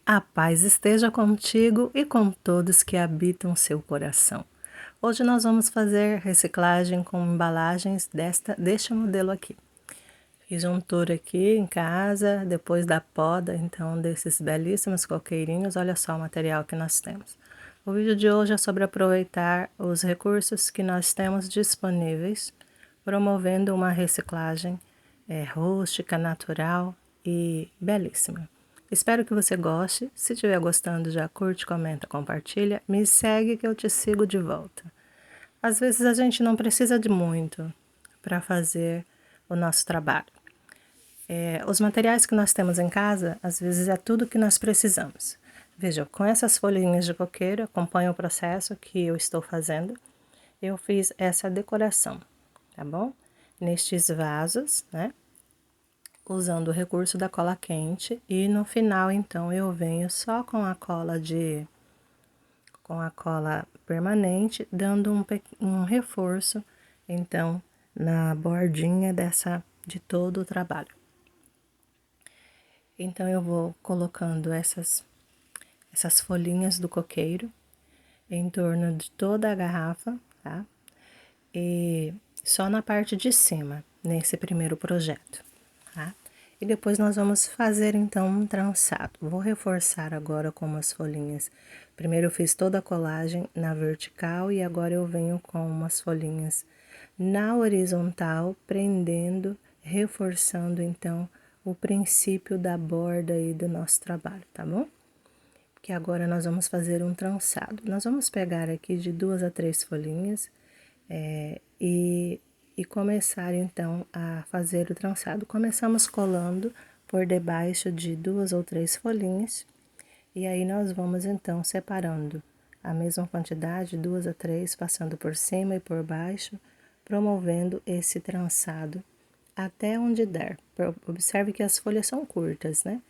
A paz esteja contigo e com todos que habitam seu coração. Hoje nós vamos fazer reciclagem com embalagens deste modelo aqui. Fiz um tour aqui em casa, depois da poda, então, desses belíssimos coqueirinhos. Olha só o material que nós temos. O vídeo de hoje é sobre aproveitar os recursos que nós temos disponíveis, promovendo uma reciclagem rústica, natural e belíssima. Espero que você goste. Se estiver gostando, já curte, comenta, compartilha. Me segue que eu te sigo de volta. Às vezes a gente não precisa de muito para fazer o nosso trabalho. Os materiais que nós temos em casa, às vezes é tudo que nós precisamos. Veja, com essas folhinhas de coqueiro, acompanha o processo que eu estou fazendo. Eu fiz essa decoração, tá bom? Nestes vasos, né? Usando o recurso da cola quente, e no final então eu venho só com a cola permanente, dando um reforço então na bordinha de todo o trabalho. Então eu vou colocando essas folhinhas do coqueiro em torno de toda a garrafa, tá? E só na parte de cima, nesse primeiro projeto, tá? E depois nós vamos fazer então um trançado. Vou reforçar agora com umas folhinhas. Primeiro eu fiz toda a colagem na vertical e agora eu venho com umas folhinhas na horizontal, prendendo, reforçando então o princípio da borda aí do nosso trabalho, tá bom? Porque agora nós vamos fazer um trançado. Nós vamos pegar aqui de 2 a 3 folhinhas e começar então a fazer o trançado. Começamos colando por debaixo de 2 ou 3 folhinhas, e aí nós vamos então separando a mesma quantidade, 2 a 3, passando por cima e por baixo, promovendo esse trançado até onde der. Observe que as folhas são curtas, né?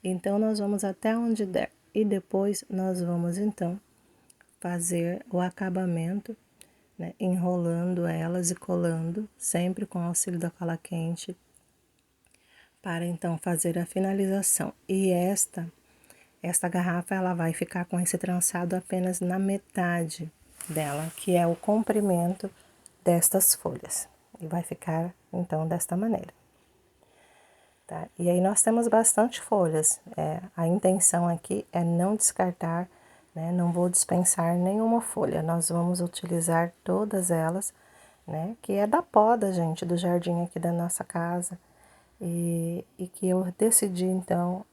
Então nós vamos até onde der, e depois nós vamos então fazer o acabamento, né, enrolando elas e colando, sempre com o auxílio da cola quente, para então fazer a finalização. E esta garrafa ela vai ficar com esse trançado apenas na metade dela, que é o comprimento destas folhas. E vai ficar então desta maneira. Tá? E aí nós temos bastante folhas. A intenção aqui é não descartar, né? Não vou dispensar nenhuma folha. Nós vamos utilizar todas elas, né? Que é da poda, gente, do jardim aqui da nossa casa. E que eu decidi, então,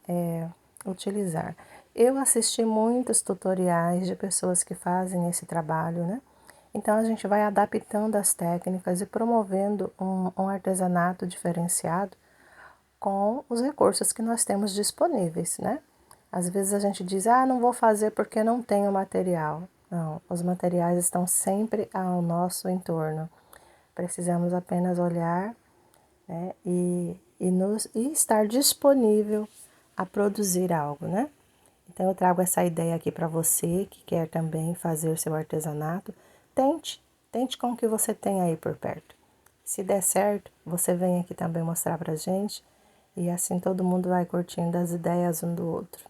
utilizar. Eu assisti muitos tutoriais de pessoas que fazem esse trabalho, né? Então, a gente vai adaptando as técnicas e promovendo um artesanato diferenciado com os recursos que nós temos disponíveis, né? Às vezes a gente diz, não vou fazer porque não tenho material. Não, os materiais estão sempre ao nosso entorno. Precisamos apenas olhar, né, e estar disponível a produzir algo, né? Então eu trago essa ideia aqui para você que quer também fazer seu artesanato. Tente com o que você tem aí por perto. Se der certo, você vem aqui também mostrar pra gente, e assim todo mundo vai curtindo as ideias um do outro.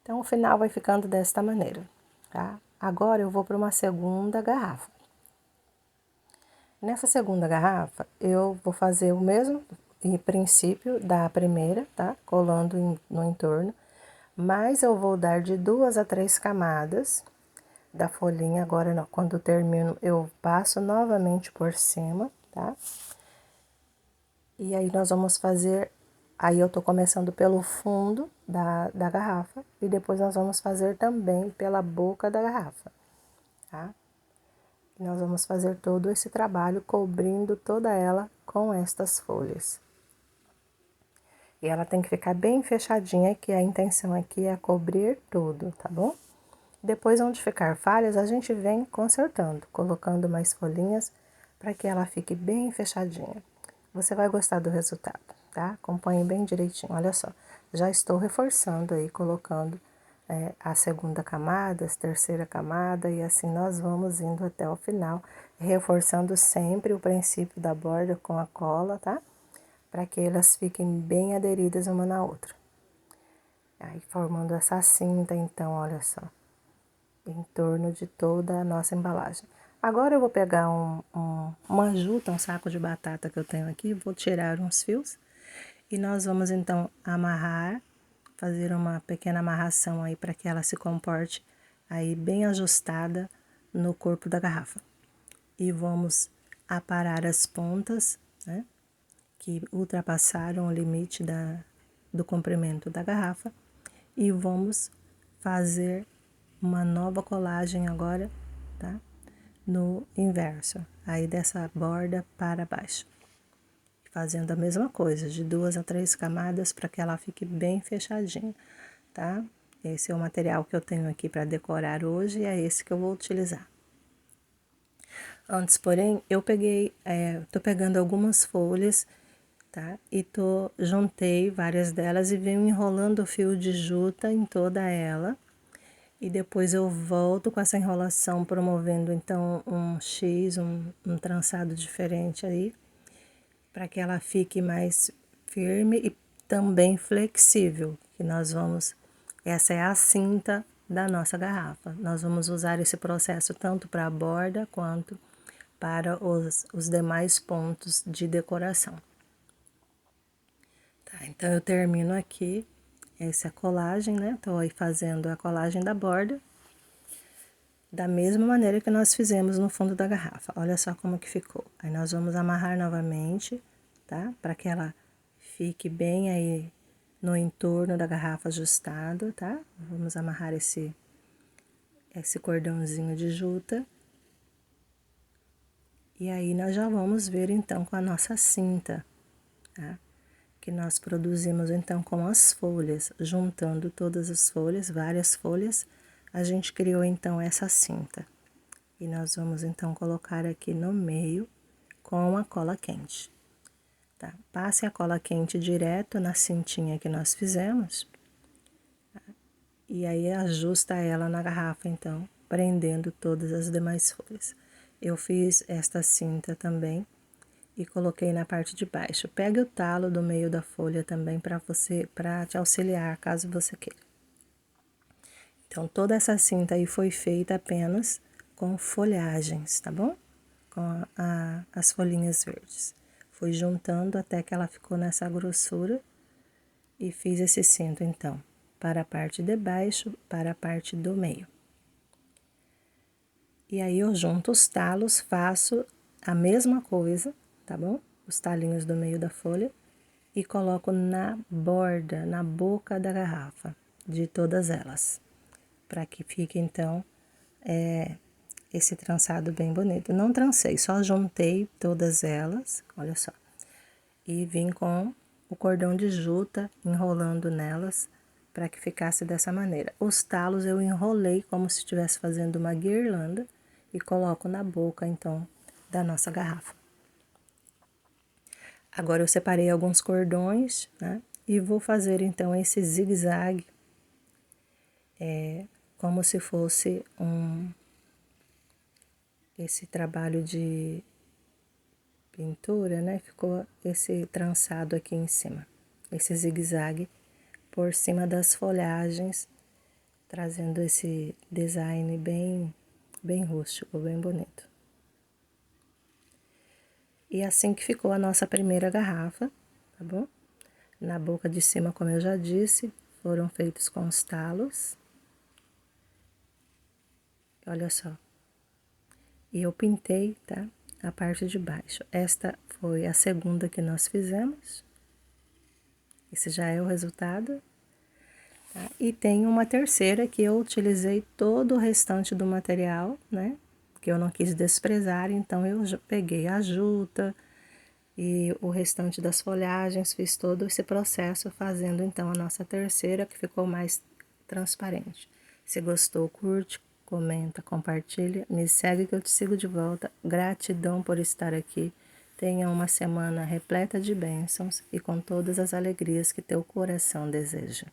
Então o final vai ficando desta maneira, tá? Agora eu vou para uma segunda garrafa. Nessa segunda garrafa, eu vou fazer o mesmo princípio da primeira, tá? Colando no entorno, mas eu vou dar de 2 a 3 camadas da folhinha. Agora, quando termino, eu passo novamente por cima, tá? E aí nós vamos fazer, aí eu tô começando pelo fundo da garrafa, e depois nós vamos fazer também pela boca da garrafa, tá? Nós vamos fazer todo esse trabalho cobrindo toda ela com estas folhas. E ela tem que ficar bem fechadinha, que a intenção aqui é cobrir tudo, tá bom? Depois, onde ficar falhas, a gente vem consertando, colocando mais folhinhas para que ela fique bem fechadinha. Você vai gostar do resultado, tá? Acompanhe bem direitinho, olha só. Já estou reforçando aí, colocando a segunda camada, a terceira camada, e assim nós vamos indo até o final, reforçando sempre o princípio da borda com a cola, tá? Para que elas fiquem bem aderidas uma na outra. Aí formando essa cinta, então, olha só, em torno de toda a nossa embalagem. Agora eu vou pegar uma juta, um saco de batata que eu tenho aqui, vou tirar uns fios e nós vamos então amarrar, fazer uma pequena amarração aí para que ela se comporte aí bem ajustada no corpo da garrafa. E vamos aparar as pontas, né, que ultrapassaram o limite do comprimento da garrafa e vamos fazer uma nova colagem agora, tá? No inverso, aí dessa borda para baixo. Fazendo a mesma coisa, de 2 a 3 camadas para que ela fique bem fechadinha, tá? Esse é o material que eu tenho aqui para decorar hoje e é esse que eu vou utilizar. Antes, porém, eu tô pegando algumas folhas, tá? E juntei várias delas e venho enrolando o fio de juta em toda ela. E depois eu volto com essa enrolação, promovendo então um X, um trançado diferente aí, para que ela fique mais firme e também flexível, que essa é a cinta da nossa garrafa. Nós vamos usar esse processo tanto para a borda quanto para os demais pontos de decoração. Tá, então eu termino aqui essa colagem, né? Tô aí fazendo a colagem da borda, da mesma maneira que nós fizemos no fundo da garrafa. Olha só como que ficou. Aí nós vamos amarrar novamente, tá? Para que ela fique bem aí no entorno da garrafa ajustado, tá? Vamos amarrar esse cordãozinho de juta. E aí nós já vamos ver então com a nossa cinta, tá? Que nós produzimos então com as folhas, juntando todas as folhas, várias folhas, a gente criou então essa cinta. E nós vamos então colocar aqui no meio com a cola quente, tá? Passe a cola quente direto na cintinha que nós fizemos, tá? E aí ajusta ela na garrafa então, prendendo todas as demais folhas. Eu fiz esta cinta também e coloquei na parte de baixo. Pegue o talo do meio da folha também para te auxiliar, caso você queira. Então, toda essa cinta aí foi feita apenas com folhagens, tá bom? Com as folhinhas verdes. Fui juntando até que ela ficou nessa grossura e fiz esse cinto, então, para a parte de baixo, para a parte do meio. E aí, eu junto os talos, faço a mesma coisa, tá bom? Os talinhos do meio da folha e coloco na borda, na boca da garrafa, de todas elas, para que fique então esse trançado bem bonito. Não trancei, só juntei todas elas, olha só, e vim com o cordão de juta enrolando nelas para que ficasse dessa maneira. Os talos eu enrolei como se estivesse fazendo uma guirlanda e coloco na boca então da nossa garrafa. Agora eu separei alguns cordões, né? E vou fazer então esse zigue-zague, como se fosse esse trabalho de pintura, né? Ficou esse trançado aqui em cima, esse zigue-zague por cima das folhagens, trazendo esse design bem rústico, bem bonito. E assim que ficou a nossa primeira garrafa, tá bom? Na boca de cima, como eu já disse, foram feitos com os talos. Olha só. E eu pintei, tá? A parte de baixo. Esta foi a segunda que nós fizemos. Esse já é o resultado. Tá? E tem uma terceira que eu utilizei todo o restante do material, né? Que eu não quis desprezar, então eu peguei a juta e o restante das folhagens, fiz todo esse processo, fazendo então a nossa terceira, que ficou mais transparente. Se gostou, curte, comenta, compartilha, me segue que eu te sigo de volta. Gratidão por estar aqui. Tenha uma semana repleta de bênçãos e com todas as alegrias que teu coração deseja.